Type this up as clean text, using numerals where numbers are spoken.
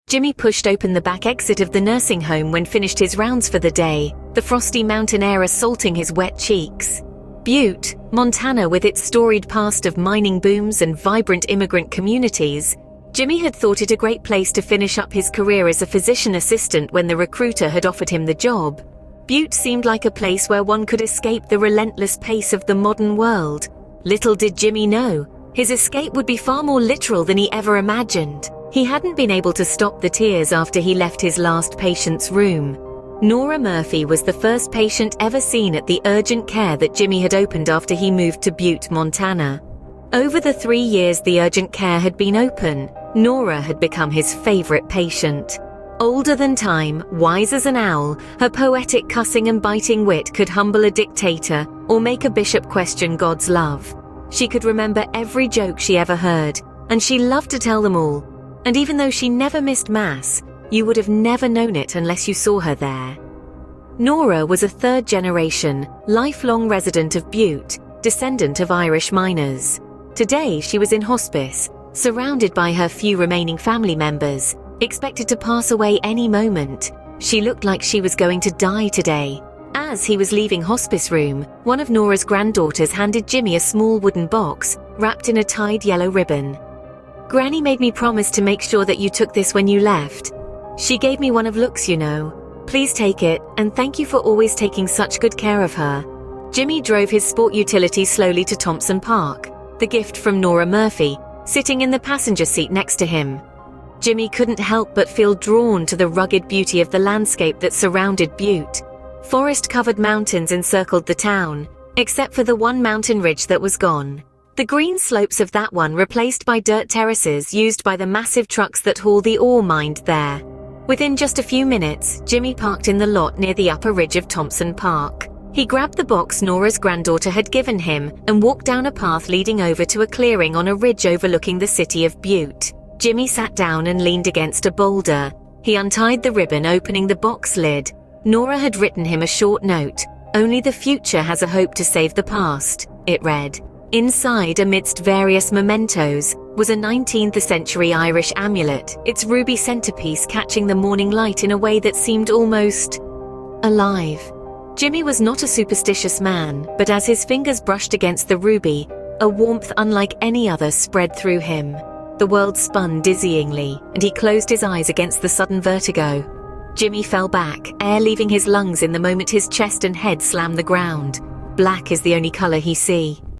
Jimmy pushed open the back exit of the nursing home when finished his rounds for the day, the frosty mountain air assaulting his wet cheeks. Butte, Montana, with its storied past of mining booms and vibrant immigrant communities, Jimmy had thought it a great place to finish up his career as a physician assistant when the recruiter had offered him the job. Butte seemed like a place where one could escape the relentless pace of the modern world. Little did Jimmy know, his escape would be far more literal than he ever imagined. He hadn't been able to stop the tears after he left his last patient's room. Nora Murphy was the first patient ever seen at the urgent care that Jimmy had opened after he moved to Butte, Montana. Over the 3 years the urgent care had been open, Nora had become his favorite patient. Older than time, wise as an owl, her poetic cussing and biting wit could humble a dictator or make a bishop question God's love. She could remember every joke she ever heard, and she loved to tell them all. And even though she never missed Mass, you would have never known it unless you saw her there. Nora was a third-generation, lifelong resident of Butte, descendant of Irish miners. Today she was in hospice, surrounded by her few remaining family members, expected to pass away any moment. She looked like she was going to die today. As he was leaving hospice room, one of Nora's granddaughters handed Jimmy a small wooden box, wrapped in a tied yellow ribbon. "Granny made me promise to make sure that you took this when you left. She gave me one of looks, you know. Please take it, and thank you for always taking such good care of her." Jimmy drove his sport utility slowly to Thompson Park, the gift from Nora Murphy, sitting in the passenger seat next to him. Jimmy couldn't help but feel drawn to the rugged beauty of the landscape that surrounded Butte. Forest-covered mountains encircled the town, except for the one mountain ridge that was gone. The green slopes of that one replaced by dirt terraces used by the massive trucks that haul the ore mined there. Within just a few minutes, Jimmy parked in the lot near the upper ridge of Thompson Park. He grabbed the box Nora's granddaughter had given him and walked down a path leading over to a clearing on a ridge overlooking the city of Butte. Jimmy sat down and leaned against a boulder. He untied the ribbon, opening the box lid. Nora had written him a short note. "Only the future has a hope to save the past," it read. Inside, amidst various mementos, was a 19th century Irish amulet, its ruby centerpiece catching the morning light in a way that seemed almost alive. Jimmy was not a superstitious man, but as his fingers brushed against the ruby, a warmth unlike any other spread through him. The world spun dizzyingly, and he closed his eyes against the sudden vertigo. Jimmy fell back, air leaving his lungs in the moment his chest and head slammed the ground. Black is the only color he see.